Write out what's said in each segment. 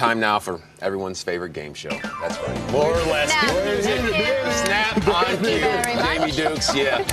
time now for everyone's favorite game show. That's right. More or less. Snap on cue. Jamie Dukes, yeah.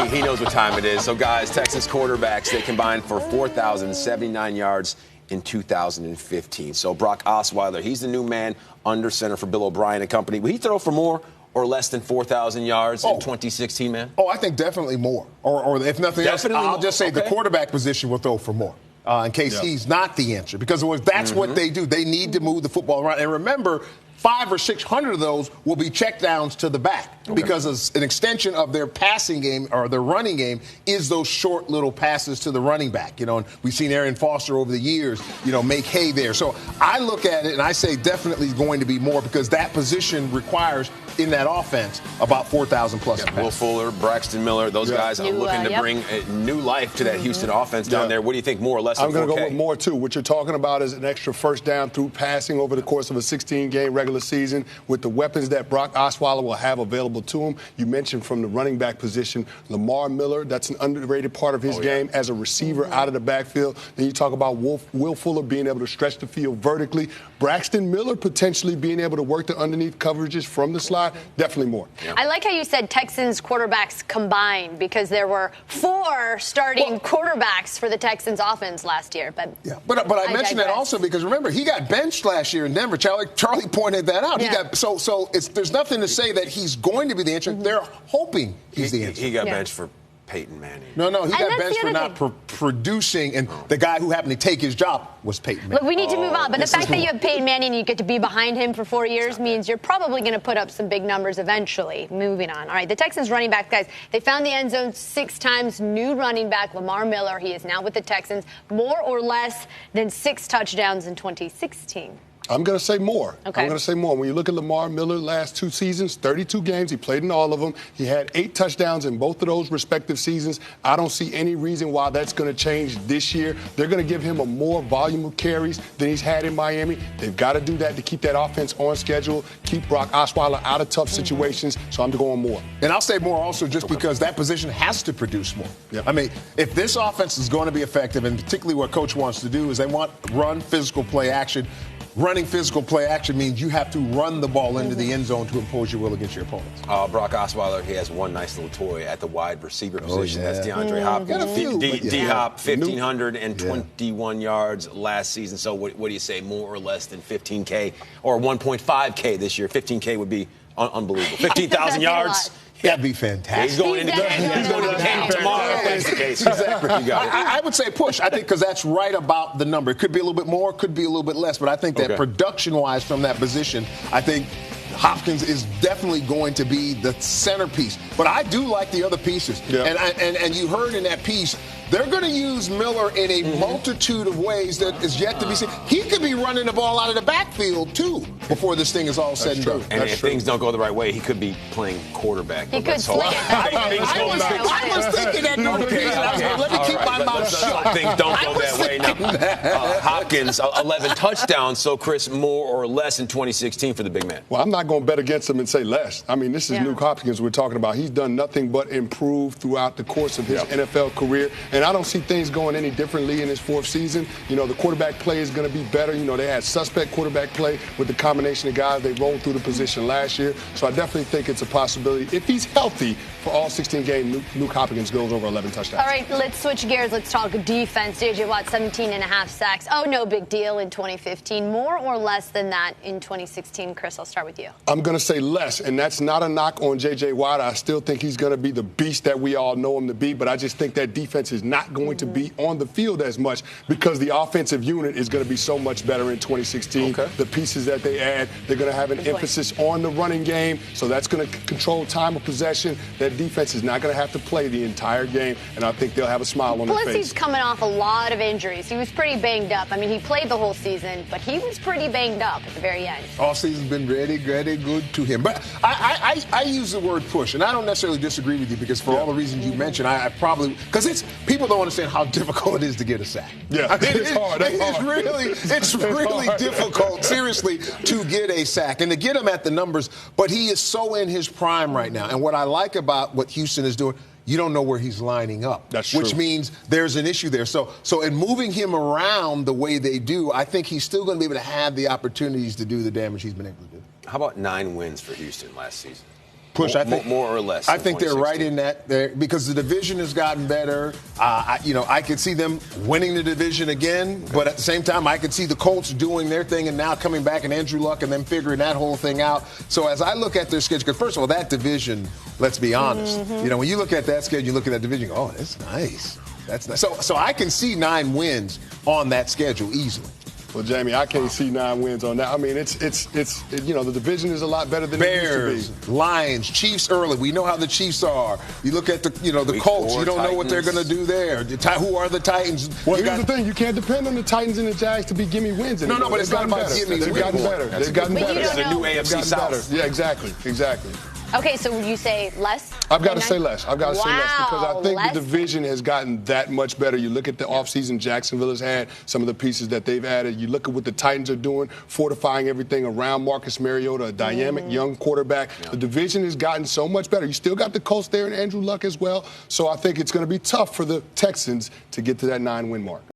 He knows what time it is. So, guys, Texas quarterbacks, they combined for 4,079 yards in 2015. So, Brock Osweiler, he's the new man under center for Bill O'Brien and company. Will he throw for more or less than 4,000 yards in 2016, man? I think definitely more. Or if nothing else, I'll just say the quarterback position will throw for more. In case he's not the answer. Because that's what they do. They need to move the football around. And remember, 500 or 600 of those will be checkdowns to the back because as an extension of their passing game or their running game is those short little passes to the running back. And we've seen Arian Foster over the years, make hay there. So I look at it and I say definitely going to be more because that position requires in that offense about 4,000 plus. Yeah, Will Fuller, Braxton Miller, those guys are looking to bring new life to that Houston offense down there. What do you think, more or less than 4K? I'm going to go with more, too. What you're talking about is an extra first down through passing over the course of a 16-game regular season with the weapons that Brock Osweiler will have available to him. You mentioned from the running back position, Lamar Miller, that's an underrated part of his game as a receiver out of the backfield. Then you talk about Will Fuller being able to stretch the field vertically. Braxton Miller potentially being able to work the underneath coverages from the slot. Definitely more. Yeah. I like how you said Texans quarterbacks combined because there were 4 starting quarterbacks for the Texans offense last year. But I mentioned that also because remember he got benched last year in Denver. Charlie pointed that out. Yeah. There's nothing to say that he's going to be the answer. They're hoping he's the answer. He got benched for Peyton Manning. No, he got benched for not producing, and the guy who happened to take his job was Peyton Manning. Look, we need to move on, but the fact that you have Peyton Manning and you get to be behind him for 4 years means you're probably going to put up some big numbers eventually. Moving on. All right, the Texans running back, guys, they found the end zone 6 times. New running back, Lamar Miller, he is now with the Texans. More or less than 6 touchdowns in 2016. I'm going to say more. Okay. I'm going to say more. When you look at Lamar Miller last 2 seasons, 32 games, he played in all of them. He had 8 touchdowns in both of those respective seasons. I don't see any reason why that's going to change this year. They're going to give him a more volume of carries than he's had in Miami. They've got to do that to keep that offense on schedule, keep Brock Osweiler out of tough situations. So I'm going more. And I'll say more also just because that position has to produce more. Yep. I mean, if this offense is going to be effective, and particularly what Coach wants to do is they want run, physical play action. Running physical play action means you have to run the ball into the end zone to impose your will against your opponents. Brock Osweiler, he has one nice little toy at the wide receiver position. That's DeAndre Hopkins. D-Hop, 1,521 yards last season. So what do you say, more or less than 15K or 1.5K this year? 15K would be unbelievable. 15,000 yards. That'd be fantastic. He's going into the game tomorrow if that's the case. Exactly. You got it. I would say push. I think because that's right about the number. It could be a little bit more, could be a little bit less. But I think that production-wise from that position, I think Hopkins is definitely going to be the centerpiece. But I do like the other pieces. Yeah. And you heard in that piece, they're going to use Miller in a multitude of ways that is yet to be seen. He could be running the ball out of the backfield, too, before this thing is all said and done. And if things don't go the right way, he could be playing quarterback. He could sling it. I was thinking that no occasion. Let me keep my mouth shut. Things don't go that way. Now, Hopkins, 11 touchdowns. So, Chris, more or less in 2016 for the big man? Well, I'm not going to bet against him and say less. I mean, this is Luke Hopkins we're talking about. He's done nothing but improve throughout the course of his NFL career. And I don't see things going any differently in his 4th season. The quarterback play is going to be better. They had suspect quarterback play with the combination of guys they rolled through the position last year. So I definitely think it's a possibility. If he's healthy for all 16 games, Luke Hopkins goes over 11 touchdowns. All right, let's switch gears. Let's talk defense. J.J. Watt, 17.5 sacks. Oh, no big deal in 2015. More or less than that in 2016. Chris, I'll start with you. I'm going to say less, and that's not a knock on J.J. Watt. I still think he's going to be the beast that we all know him to be, but I just think that defense is not going to be on the field as much because the offensive unit is going to be so much better in 2016. The pieces that they add, they're going to have an emphasis on the running game, so that's going to control time of possession. That defense is not going to have to play the entire game, and I think they'll have a smile on their face. Plus, he's coming off a lot of injuries. He was pretty banged up. I mean, he played the whole season, but he was pretty banged up at the very end. All season's been very, very good to him. But I use the word push, and I don't necessarily disagree with you because for all the reasons you mentioned, I probably – because people don't understand how difficult it is to get a sack. Yeah, it's hard. It's really difficult, seriously, to get a sack and to get him at the numbers. But he is so in his prime right now. And what I like about what Houston is doing – you don't know where he's lining up. That's true. Which means there's an issue there. So in moving him around the way they do, I think he's still going to be able to have the opportunities to do the damage he's been able to do. How about 9 wins for Houston last season? Push, I think more or less. I think they're right in that there because the division has gotten better. I could see them winning the division again, but at the same time, I could see the Colts doing their thing and now coming back and Andrew Luck and them figuring that whole thing out. So as I look at their schedule, because first of all, that division, let's be honest, when you look at that schedule, you look at that division, oh, that's nice. That's nice. So I can see 9 wins on that schedule easily. Well, Jamie, I can't see 9 wins on that. I mean, it's the division is a lot better than Bears, it used to be. Lions, Chiefs early. We know how the Chiefs are. You look at the Colts. You don't know what they're going to do there. Who are the Titans? Well, here's the thing. You can't depend on the Titans and the Jags to be gimme wins anymore. No, but it's not about gimme wins. They've gotten better. They've gotten better. It's the new AFC South. Yeah, exactly. Okay, so would you say less? I've got to say less. I've got to say less because I think less? the division has gotten that much better. You look at the offseason Jacksonville has had, some of the pieces that they've added. You look at what the Titans are doing, fortifying everything around Marcus Mariota, a dynamic young quarterback. Yeah. The division has gotten so much better. You still got the Colts there and Andrew Luck as well. So I think it's going to be tough for the Texans to get to that 9-win mark.